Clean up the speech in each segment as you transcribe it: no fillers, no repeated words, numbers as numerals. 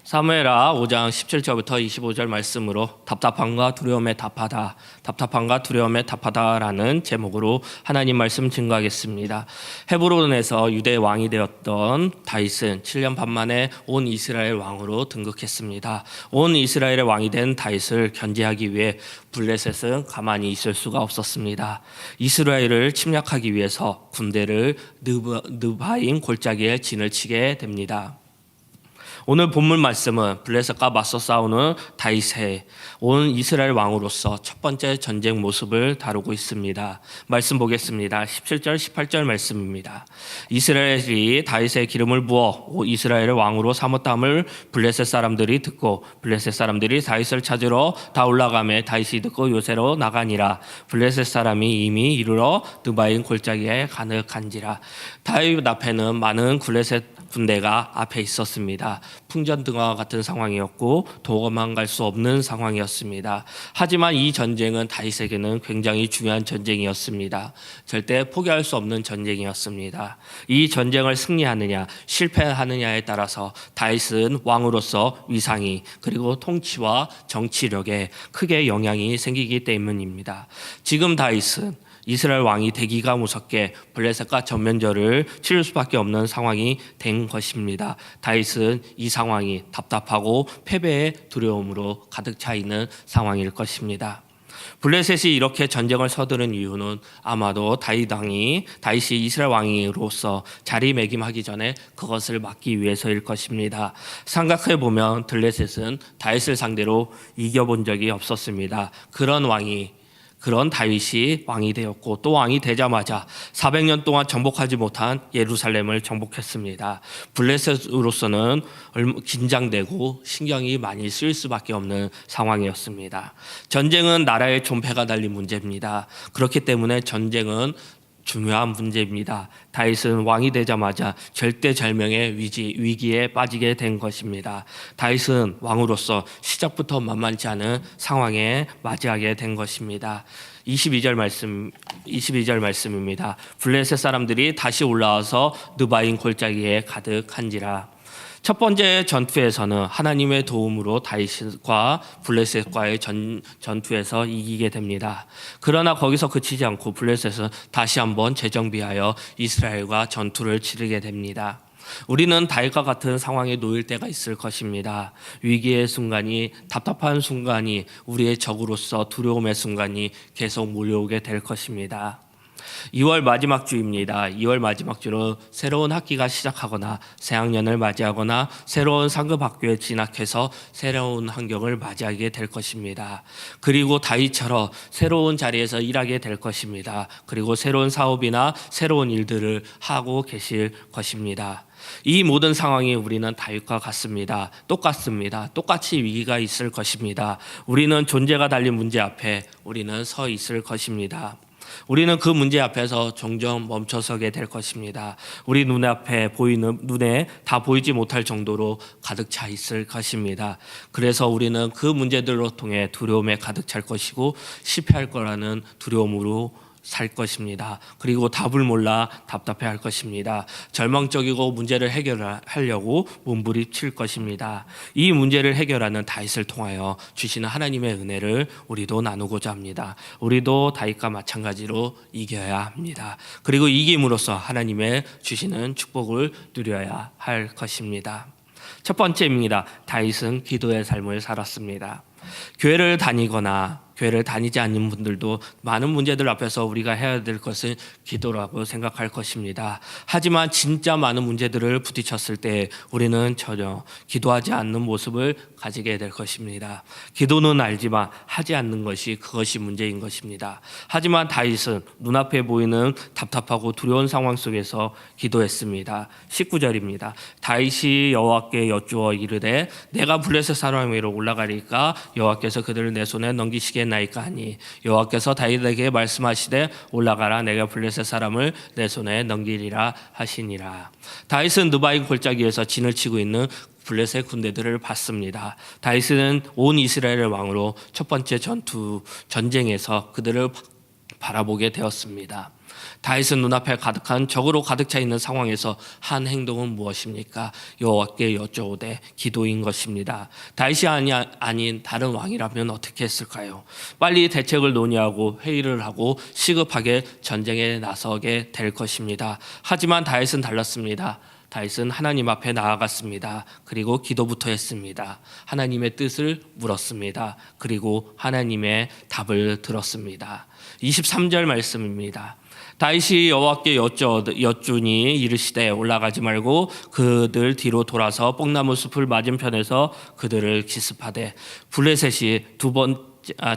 사무엘하 5장 17절부터 25절 말씀으로 답답함과 두려움에 답하다, 답답함과 두려움에 답하다라는 제목으로 하나님 말씀 증거하겠습니다. 헤브론에서 유대 왕이 되었던 다윗은 7년 반 만에 온 이스라엘 왕으로 등극했습니다. 온 이스라엘의 왕이 된 다윗을 견제하기 위해 블레셋은 가만히 있을 수가 없었습니다. 이스라엘을 침략하기 위해서 군대를 느바임 골짜기에 진을 치게 됩니다. 오늘 본문 말씀은 블레셋과 맞서 싸우는 다윗의 온 이스라엘 왕으로서 첫 번째 전쟁 모습을 다루고 있습니다. 말씀 보겠습니다. 17절 18절 말씀입니다. 이스라엘이 다윗의 기름을 부어 이스라엘의 왕으로 삼았다함을 블레셋 사람들이 듣고 블레셋 사람들이 다윗을 찾으러 다 올라가매 다윗이 듣고 요새로 나가니라. 블레셋 사람이 이미 이르러 느바임 골짜기에 가득한지라. 다윗 앞에는 많은 블레셋 군대가 앞에 있었습니다. 풍전등화와 같은 상황이었고 도망갈 수 없는 상황이었습니다. 하지만 이 전쟁은 다윗에게는 굉장히 중요한 전쟁이었습니다. 절대 포기할 수 없는 전쟁이었습니다. 이 전쟁을 승리하느냐 실패하느냐에 따라서 다윗은 왕으로서 위상이 그리고 통치와 정치력에 크게 영향이 생기기 때문입니다. 지금 다윗은 이스라엘 왕이 되기가 무섭게 블레셋과 전면전을 치를 수밖에 없는 상황이 된 것입니다. 다윗은 이 상황이 답답하고 패배의 두려움으로 가득 차 있는 상황일 것입니다. 블레셋이 이렇게 전쟁을 서두른 이유는 아마도 다윗이 이스라엘 왕으로서 자리매김하기 전에 그것을 막기 위해서일 것입니다. 생각해보면 블레셋은 다윗을 상대로 이겨본 적이 없었습니다. 그런 다윗이 왕이 되었고 또 왕이 되자마자 400년 동안 정복하지 못한 예루살렘을 정복했습니다. 블레셋으로서는 긴장되고 신경이 많이 쓰일 수밖에 없는 상황이었습니다. 전쟁은 나라의 존폐가 달린 문제입니다. 그렇기 때문에 전쟁은 중요한 문제입니다. 다윗은 왕이 되자마자 절대절명의 위기에 빠지게 된 것입니다. 다윗은 왕으로서 시작부터 만만치 않은 상황에 맞이하게 된 것입니다. 22절 말씀입니다. 블레셋 사람들이 다시 올라와서 느바임 골짜기에 가득한지라. 첫 번째 전투에서는 하나님의 도움으로 다윗과 블레셋과의 전투에서 이기게 됩니다. 그러나 거기서 그치지 않고 블레셋은 다시 한번 재정비하여 이스라엘과 전투를 치르게 됩니다. 우리는 다윗과 같은 상황에 놓일 때가 있을 것입니다. 위기의 순간이, 답답한 순간이, 우리의 적으로서 두려움의 순간이 계속 몰려오게 될 것입니다. 2월 마지막 주입니다. 2월 마지막 주는 새로운 학기가 시작하거나 새학년을 맞이하거나 새로운 상급 학교에 진학해서 새로운 환경을 맞이하게 될 것입니다. 그리고 다윗처럼 새로운 자리에서 일하게 될 것입니다. 그리고 새로운 사업이나 새로운 일들을 하고 계실 것입니다. 이 모든 상황이 우리는 다윗과 같습니다. 똑같습니다. 똑같이 위기가 있을 것입니다. 우리는 존재가 달린 문제 앞에 우리는 서 있을 것입니다. 우리는 그 문제 앞에서 종종 멈춰서게 될 것입니다. 우리 눈에 다 보이지 못할 정도로 가득 차 있을 것입니다. 그래서 우리는 그 문제들로 통해 두려움에 가득 찰 것이고 실패할 거라는 두려움으로 살 것입니다. 그리고 답을 몰라 답답해할 것입니다. 절망적이고 문제를 해결하려고 몸부림칠 것입니다. 이 문제를 해결하는 다윗을 통하여 주시는 하나님의 은혜를 우리도 나누고자 합니다. 우리도 다윗과 마찬가지로 이겨야 합니다. 그리고 이김으로써 하나님의 주시는 축복을 누려야 할 것입니다. 첫 번째입니다. 다윗은 기도의 삶을 살았습니다. 교회를 다니지 않는 분들도 많은 문제들 앞에서 우리가 해야 될 것은 기도라고 생각할 것입니다. 하지만 진짜 많은 문제들을 부딪혔을 때 우리는 전혀 기도하지 않는 모습을 가지게 될 것입니다. 기도는 알지만 하지 않는 그것이 문제인 것입니다. 하지만 다윗은 눈앞에 보이는 답답하고 두려운 상황 속에서 기도했습니다. 19절입니다. 다윗이 여호와께 여쭈어 이르되 내가 블레셋 사람 위로 올라가리까 여호와께서 그들을 내 손에 넘기시겠나이까 하니 여호와께서 다윗에게 말씀하시되 올라가라 내가 블레셋 사람을 내 손에 넘기리라 하시니라. 다윗은 느바임 골짜기에서 진을 치고 있는 블레셋 군대들을 봤습니다. 다윗은 온 이스라엘의 왕으로 첫 번째 전쟁에서 그들을 바라보게 되었습니다. 다윗은 눈앞에 가득한 적으로 가득 차 있는 상황에서 한 행동은 무엇입니까? 여호와께 여쭤오되 기도인 것입니다. 다윗이 아닌 다른 왕이라면 어떻게 했을까요? 빨리 대책을 논의하고 회의를 하고 시급하게 전쟁에 나서게 될 것입니다. 하지만 다윗은 달랐습니다. 다윗은 하나님 앞에 나아갔습니다. 그리고 기도부터 했습니다. 하나님의 뜻을 물었습니다. 그리고 하나님의 답을 들었습니다. 23절 말씀입니다. 다윗이 여호와께 여쭈니 이르시되 올라가지 말고 그들 뒤로 돌아서 뽕나무 숲을 맞은편에서 그들을 기습하되 블레셋이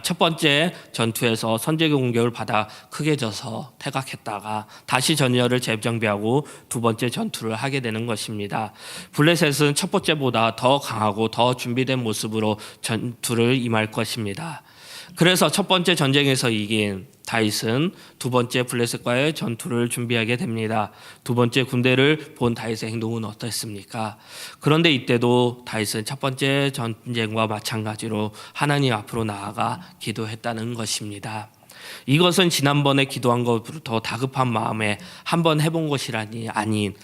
첫 번째 전투에서 선제의 공격을 받아 크게 져서 퇴각했다가 다시 전열을 재정비하고 두 번째 전투를 하게 되는 것입니다. 블레셋은 첫 번째보다 더 강하고 더 준비된 모습으로 전투를 임할 것입니다. 그래서 첫 번째 전쟁에서 이긴 다윗은 두 번째 블레셋과의 전투를 준비하게 됩니다. 두 번째 군대를 본 다윗의 행동은 어땠습니까? 그런데 이때도 다윗은 첫 번째 전쟁과 마찬가지로 하나님 앞으로 나아가 기도했다는 것입니다. 이것은 지난번에 기도한 것부터 다급한 마음에 한번 해본 것이라니 아닌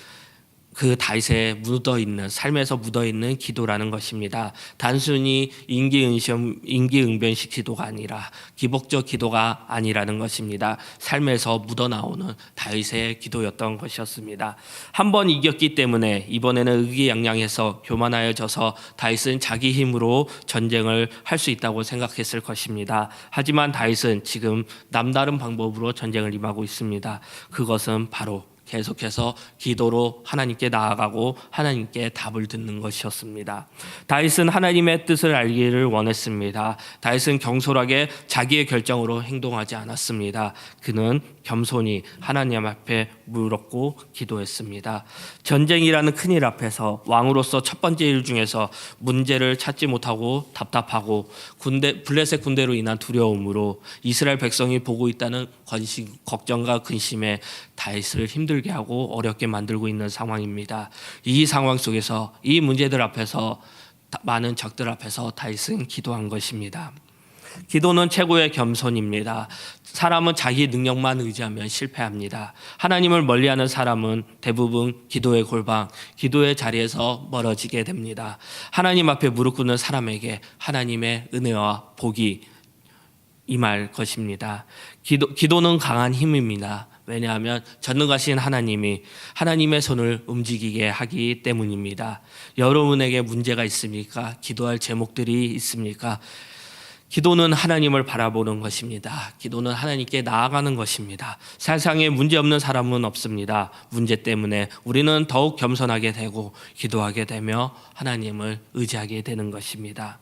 그 다윗의 묻어있는 삶에서 묻어있는 기도라는 것입니다. 단순히 임기응변식 기도가 아니라 기복적 기도가 아니라는 것입니다. 삶에서 묻어나오는 다윗의 기도였던 것이었습니다. 한 번 이겼기 때문에 이번에는 의기양양해서 교만하여져서 다윗은 자기 힘으로 전쟁을 할 수 있다고 생각했을 것입니다. 하지만 다윗은 지금 남다른 방법으로 전쟁을 임하고 있습니다. 그것은 바로 계속해서 기도로 하나님께 나아가고 하나님께 답을 듣는 것이었습니다. 다윗은 하나님의 뜻을 알기를 원했습니다. 다윗은 경솔하게 자기의 결정으로 행동하지 않았습니다. 그는 겸손히 하나님 앞에 물었고 기도했습니다. 전쟁이라는 큰일 앞에서 왕으로서 첫 번째 일 중에서 문제를 찾지 못하고 답답하고 블레셋 군대로 인한 두려움으로 이스라엘 백성이 보고 있다는 걱정과 근심에 다윗을 힘들게 하고 어렵게 만들고 있는 상황입니다. 이 상황 속에서 이 문제들 앞에서 많은 적들 앞에서 다윗은 기도한 것입니다. 기도는 최고의 겸손입니다. 사람은 자기 능력만 의지하면 실패합니다. 하나님을 멀리하는 사람은 대부분 기도의 골방, 기도의 자리에서 멀어지게 됩니다. 하나님 앞에 무릎 꿇는 사람에게 하나님의 은혜와 복이 임할 것입니다. 기도는 강한 힘입니다. 왜냐하면 전능하신 하나님이 하나님의 손을 움직이게 하기 때문입니다. 여러분에게 문제가 있습니까? 기도할 제목들이 있습니까? 기도는 하나님을 바라보는 것입니다. 기도는 하나님께 나아가는 것입니다. 세상에 문제 없는 사람은 없습니다. 문제 때문에 우리는 더욱 겸손하게 되고 기도하게 되며 하나님을 의지하게 되는 것입니다.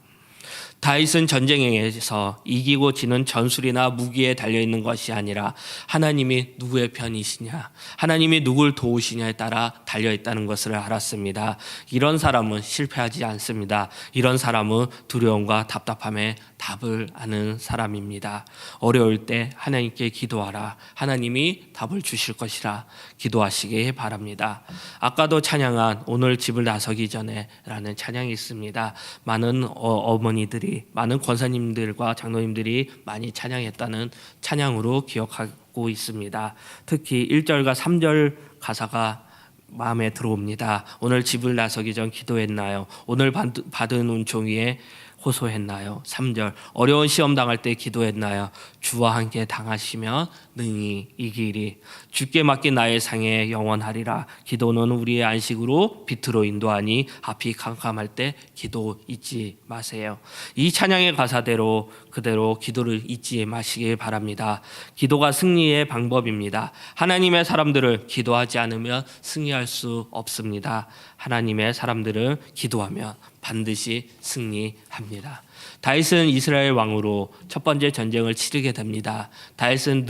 다윗은 전쟁에서 이기고 지는 전술이나 무기에 달려있는 것이 아니라 하나님이 누구의 편이시냐, 하나님이 누굴 도우시냐에 따라 달려있다는 것을 알았습니다. 이런 사람은 실패하지 않습니다. 이런 사람은 두려움과 답답함에 답을 아는 사람입니다. 어려울 때 하나님께 기도하라. 하나님이 답을 주실 것이라 기도하시기 바랍니다. 아까도 찬양한 오늘 집을 나서기 전에 라는 찬양이 있습니다. 많은 어머니들이, 많은 권사님들과 장로님들이 많이 찬양했다는 찬양으로 기억하고 있습니다. 특히 1절과 3절 가사가 마음에 들어옵니다. 오늘 집을 나서기 전 기도했나요? 오늘 받은 은총 위에 호소했나요? 3절 어려운 시험 당할 때 기도했나요? 주와 함께 당하시면 능히 이기리. 주께 맡긴 나의 상에 영원하리라. 기도는 우리의 안식으로 빛으로 인도하니 앞이 캄캄할 때 기도 잊지 마세요. 이 찬양의 가사대로 그대로 기도를 잊지 마시길 바랍니다. 기도가 승리의 방법입니다. 하나님의 사람들을 기도하지 않으면 승리할 수 없습니다. 하나님의 사람들은 기도하면 반드시 승리합니다. 다윗은 이스라엘 왕으로 첫 번째 전쟁을 치르게 됩니다. 다윗은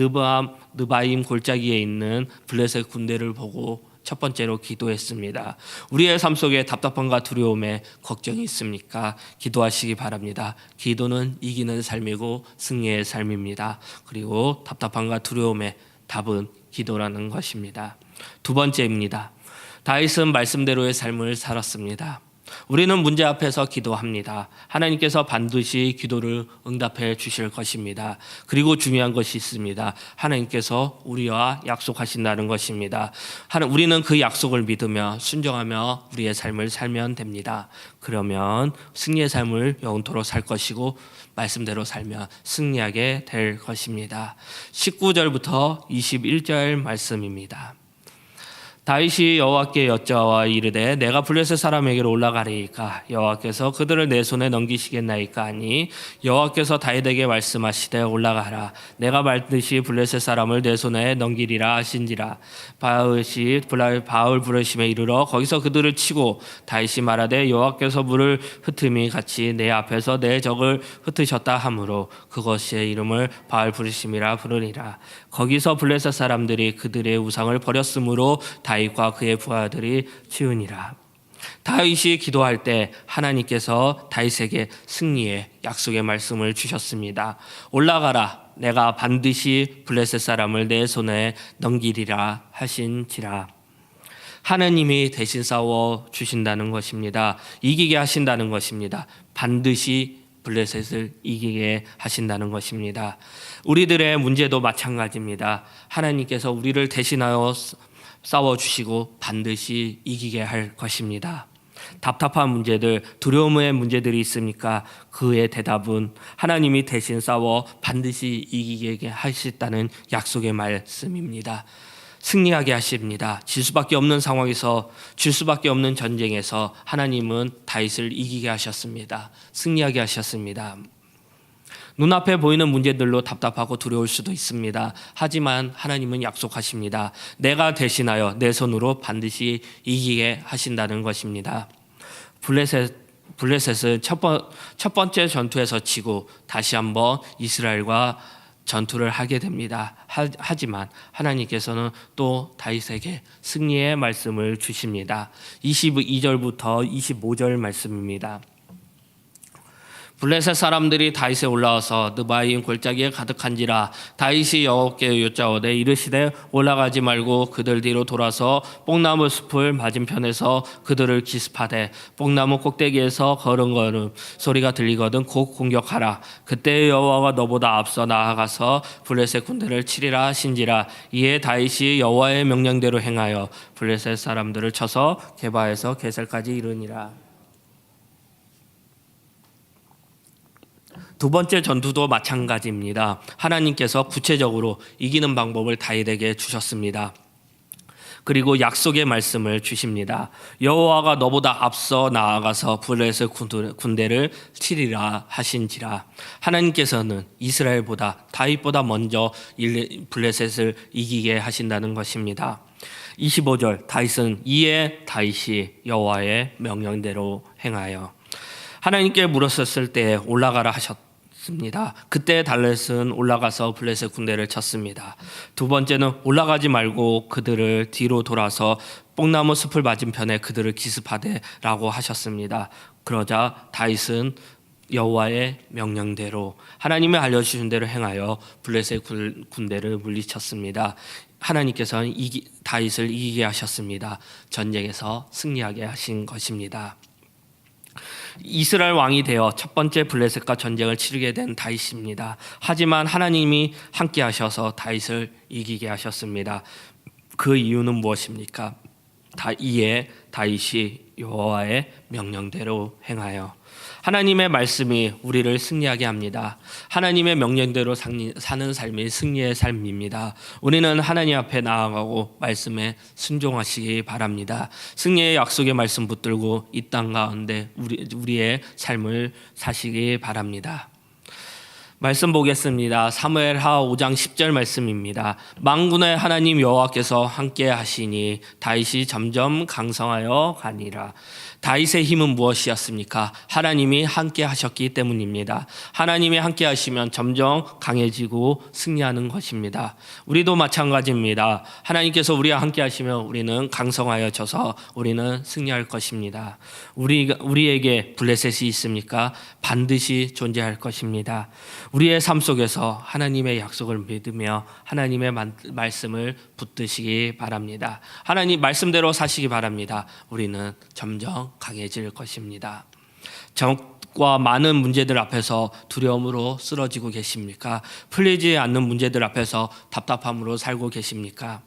느바임 골짜기에 있는 블레셋 군대를 보고 첫 번째로 기도했습니다. 우리의 삶 속에 답답함과 두려움에 걱정이 있습니까? 기도하시기 바랍니다. 기도는 이기는 삶이고 승리의 삶입니다. 그리고 답답함과 두려움의 답은 기도라는 것입니다. 두 번째입니다. 다윗은 말씀대로의 삶을 살았습니다. 우리는 문제 앞에서 기도합니다. 하나님께서 반드시 기도를 응답해 주실 것입니다. 그리고 중요한 것이 있습니다. 하나님께서 우리와 약속하신다는 것입니다. 우리는 그 약속을 믿으며 순종하며 우리의 삶을 살면 됩니다. 그러면 승리의 삶을 영원토록 살 것이고 말씀대로 살면 승리하게 될 것입니다. 19절부터 21절 말씀입니다. 다윗이 여호와께 여짜와 이르되 내가 블레셋 사람에게로 올라가리이까 여호와께서 그들을 내 손에 넘기시겠나이까 하니 여호와께서 다윗에게 말씀하시되 올라가라 내가 말듯이 블레셋 사람을 내 손에 넘기리라 하신지라. 다윗이 바울 부르심에 이르러 거기서 그들을 치고 다윗이 말하되 여호와께서 물을 흩음이 같이 내 앞에서 내 적을 흩으셨다 하므로 그것의 이름을 바울 부르심이라 부르니라. 거기서 블레셋 사람들이 그들의 우상을 버렸으므로 다윗과 그의 부하들이 치우니라. 다윗이 기도할 때 하나님께서 다윗에게 승리의 약속의 말씀을 주셨습니다. 올라가라 내가 반드시 블레셋 사람을 내 손에 넘기리라 하신지라. 하나님이 대신 싸워 주신다는 것입니다. 이기게 하신다는 것입니다. 반드시 블레셋을 이기게 하신다는 것입니다. 우리들의 문제도 마찬가지입니다. 하나님께서 우리를 대신하여 싸워주시고 반드시 이기게 할 것입니다. 답답한 문제들, 두려움의 문제들이 있습니까? 그의 대답은 하나님이 대신 싸워 반드시 이기게 하시다는 약속의 말씀입니다. 승리하게 하십니다. 질 수밖에 없는 상황에서, 질 수밖에 없는 전쟁에서 하나님은 다윗을 이기게 하셨습니다. 승리하게 하셨습니다. 눈앞에 보이는 문제들로 답답하고 두려울 수도 있습니다. 하지만 하나님은 약속하십니다. 내가 대신하여 내 손으로 반드시 이기게 하신다는 것입니다. 블레셋은 첫 번째 전투에서 지고 다시 한번 이스라엘과 전투를 하게 됩니다. 하지만 하나님께서는 또 다윗에게 승리의 말씀을 주십니다. 22절부터 25절 말씀입니다. 블레셋 사람들이 다윗에 올라와서 느바임 골짜기에 가득한지라. 다윗이 여호와께 여짜오되 이르시되 올라가지 말고 그들 뒤로 돌아서 뽕나무 숲을 맞은편에서 그들을 기습하되 뽕나무 꼭대기에서 걸음걸음 소리가 들리거든 곧 공격하라. 그때 여호와가 너보다 앞서 나아가서 블레셋 군대를 치리라 하신지라. 이에 다윗이 여호와의 명령대로 행하여 블레셋 사람들을 쳐서 게바에서 게셀까지 이르니라. 두 번째 전투도 마찬가지입니다. 하나님께서 구체적으로 이기는 방법을 다윗에게 주셨습니다. 그리고 약속의 말씀을 주십니다. 여호와가 너보다 앞서 나아가서 블레셋 군대를 치리라 하신지라. 하나님께서는 이스라엘보다 다윗보다 먼저 블레셋을 이기게 하신다는 것입니다. 25절 이에 다윗이 여호와의 명령대로 행하여 하나님께 물었을 때 올라가라 하셨습니다. 그때 다윗은 올라가서 블레셋 군대를 쳤습니다. 두 번째는 올라가지 말고 그들을 뒤로 돌아서 뽕나무 숲을 맞은편에 그들을 기습하되라고 하셨습니다. 그러자 다윗은 여호와의 명령대로 하나님이 알려주신 대로 행하여 블레셋 군대를 물리쳤습니다. 하나님께서는 다윗을 이기게 하셨습니다. 전쟁에서 승리하게 하신 것입니다. 이스라엘 왕이 되어 첫 번째 블레셋과 전쟁을 치르게 된 다윗입니다. 하지만 하나님이 함께 하셔서 다윗을 이기게 하셨습니다. 그 이유는 무엇입니까? 이에 다윗이 여호와의 명령대로 행하여 하나님의 말씀이 우리를 승리하게 합니다. 하나님의 명령대로 사는 삶이 승리의 삶입니다. 우리는 하나님 앞에 나아가고 말씀에 순종하시기 바랍니다. 승리의 약속의 말씀 붙들고 이 땅 가운데 우리의 삶을 사시기 바랍니다. 말씀 보겠습니다. 사무엘하 5장 10절 말씀입니다. 만군의 하나님 여호와께서 함께 하시니 다윗이 점점 강성하여 가니라. 다윗의 힘은 무엇이었습니까? 하나님이 함께 하셨기 때문입니다. 하나님이 함께 하시면 점점 강해지고 승리하는 것입니다. 우리도 마찬가지입니다. 하나님께서 우리와 함께 하시면 우리는 강성하여져서 우리는 승리할 것입니다. 우리에게 블레셋이 있습니까? 반드시 존재할 것입니다. 우리의 삶 속에서 하나님의 약속을 믿으며 하나님의 말씀을 붙드시기 바랍니다. 하나님 말씀대로 사시기 바랍니다. 우리는 점점 강해질 것입니다. 적과 많은 문제들 앞에서 두려움으로 쓰러지고 계십니까? 풀리지 않는 문제들 앞에서 답답함으로 살고 계십니까?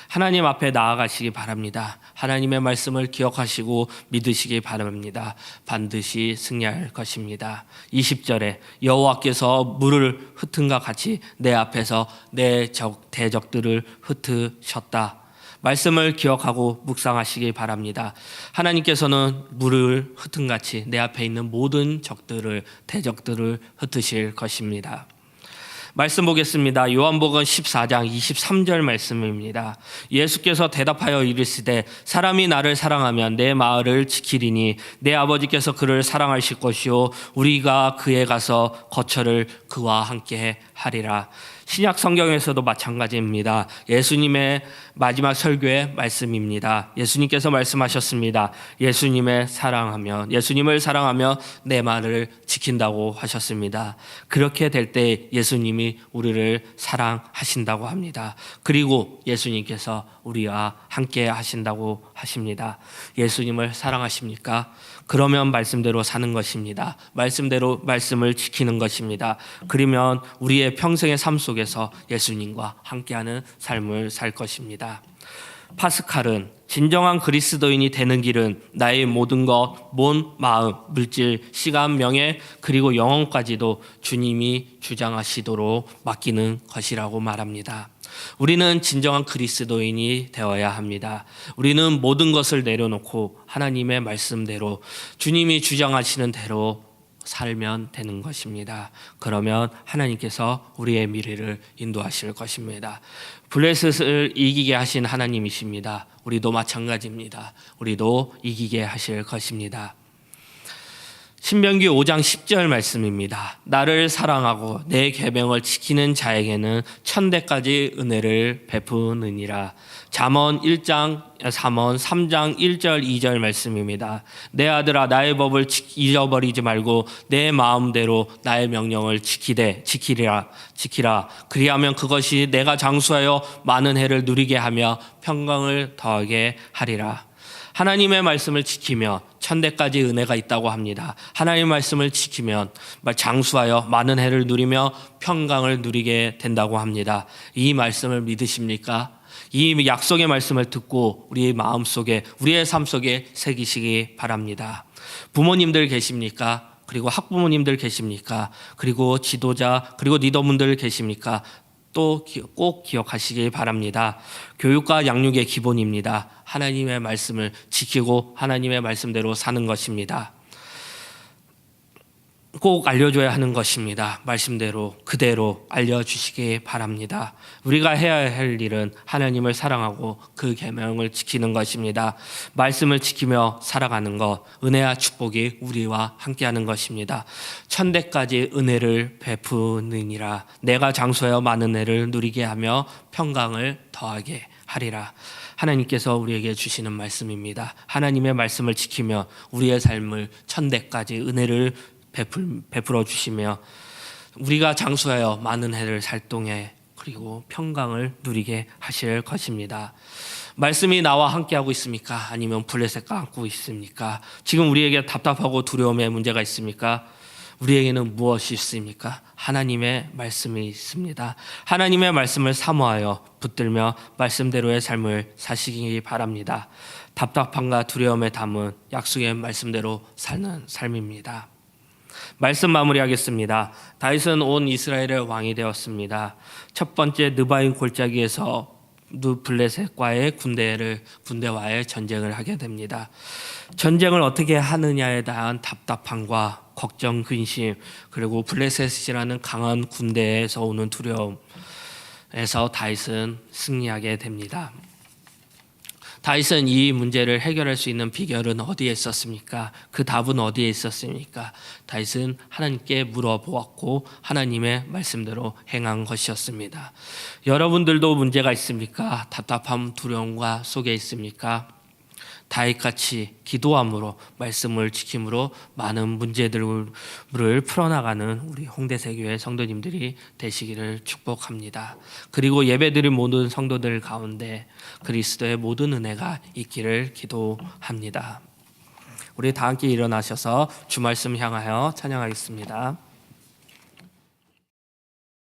하나님 앞에 나아가시기 바랍니다. 하나님의 말씀을 기억하시고 믿으시기 바랍니다. 반드시 승리할 것입니다. 20절에 여호와께서 물을 흩은가 같이 내 앞에서 내 대적들을 흩으셨다. 말씀을 기억하고 묵상하시기 바랍니다. 하나님께서는 물을 흩은같이 내 앞에 있는 모든 대적들을 흩으실 것입니다. 말씀 보겠습니다. 요한복음 14장 23절 말씀입니다. 예수께서 대답하여 이르시되 사람이 나를 사랑하면 내 말을 지키리니 내 아버지께서 그를 사랑하실 것이요 우리가 그에 가서 거처를 그와 함께 하리라. 신약 성경에서도 마찬가지입니다. 예수님의 마지막 설교의 말씀입니다. 예수님께서 말씀하셨습니다. 예수님을 사랑하며 내 말을 지킨다고 하셨습니다. 그렇게 될 때 예수님이 우리를 사랑하신다고 합니다. 그리고 예수님께서 우리와 함께 하신다고 하십니다. 예수님을 사랑하십니까? 그러면 말씀대로 사는 것입니다. 말씀대로 말씀을 지키는 것입니다. 그러면 우리의 평생의 삶 속에서 예수님과 함께하는 삶을 살 것입니다. 파스칼은 진정한 그리스도인이 되는 길은 나의 모든 것, 몸, 마음, 물질, 시간, 명예 그리고 영혼까지도 주님이 주장하시도록 맡기는 것이라고 말합니다. 우리는 진정한 그리스도인이 되어야 합니다. 우리는 모든 것을 내려놓고 하나님의 말씀대로 주님이 주장하시는 대로 살면 되는 것입니다. 그러면 하나님께서 우리의 미래를 인도하실 것입니다. 블레셋을 이기게 하신 하나님이십니다. 우리도 마찬가지입니다. 우리도 이기게 하실 것입니다. 신명기 5장 10절 말씀입니다. 나를 사랑하고 내 계명을 지키는 자에게는 천대까지 은혜를 베푸느니라. 잠언 3장 1절 2절 말씀입니다. 내 아들아 나의 법을 잊어버리지 말고 내 마음대로 나의 명령을 지키라. 그리하면 그것이 내가 장수하여 많은 해를 누리게 하며 평강을 더하게 하리라. 하나님의 말씀을 지키며 천대까지 은혜가 있다고 합니다. 하나님의 말씀을 지키면 장수하여 많은 해를 누리며 평강을 누리게 된다고 합니다. 이 말씀을 믿으십니까? 이 약속의 말씀을 듣고 우리의 마음속에 우리의 삶 속에 새기시기 바랍니다. 부모님들 계십니까? 그리고 학부모님들 계십니까? 그리고 지도자 그리고 리더분들 계십니까? 또 꼭 기억하시기 바랍니다. 교육과 양육의 기본입니다. 하나님의 말씀을 지키고 하나님의 말씀대로 사는 것입니다. 꼭 알려줘야 하는 것입니다. 말씀대로 그대로 알려주시기 바랍니다. 우리가 해야 할 일은 하나님을 사랑하고 그 계명을 지키는 것입니다. 말씀을 지키며 살아가는 것, 은혜와 축복이 우리와 함께하는 것입니다. 천대까지 은혜를 베푸느니라. 내가 장수하여 많은 애를 누리게 하며 평강을 더하게 하리라. 하나님께서 우리에게 주시는 말씀입니다. 하나님의 말씀을 지키며 우리의 삶을 천대까지 은혜를 베풀어 주시며 우리가 장수하여 많은 해를 살 동에 그리고 평강을 누리게 하실 것입니다. 말씀이 나와 함께하고 있습니까? 아니면 블레셋과 함께 있습니까? 지금 우리에게 답답하고 두려움의 문제가 있습니까? 우리에게는 무엇이 있습니까? 하나님의 말씀이 있습니다. 하나님의 말씀을 사모하여 붙들며 말씀대로의 삶을 사시기 바랍니다. 답답함과 두려움에 담은 약속의 말씀대로 사는 삶입니다. 말씀 마무리하겠습니다. 다윗은 온 이스라엘의 왕이 되었습니다. 첫 번째 느바인 골짜기에서 블레셋과의 군대와의 전쟁을 하게 됩니다. 전쟁을 어떻게 하느냐에 대한 답답함과 걱정, 근심, 그리고 블레셋이라는 강한 군대에서 오는 두려움에서 다윗은 승리하게 됩니다. 다윗은 이 문제를 해결할 수 있는 비결은 어디에 있었습니까? 그 답은 어디에 있었습니까? 다윗은 하나님께 물어보았고 하나님의 말씀대로 행한 것이었습니다. 여러분들도 문제가 있습니까? 답답함, 두려움과 속에 있습니까? 다윗같이 기도함으로 말씀을 지킴으로 많은 문제들을 풀어나가는 우리 홍대세교회 성도님들이 되시기를 축복합니다. 그리고 예배드린 모든 성도들 가운데 그리스도의 모든 은혜가 있기를 기도합니다. 우리 다 함께 일어나셔서 주 말씀 향하여 찬양하겠습니다.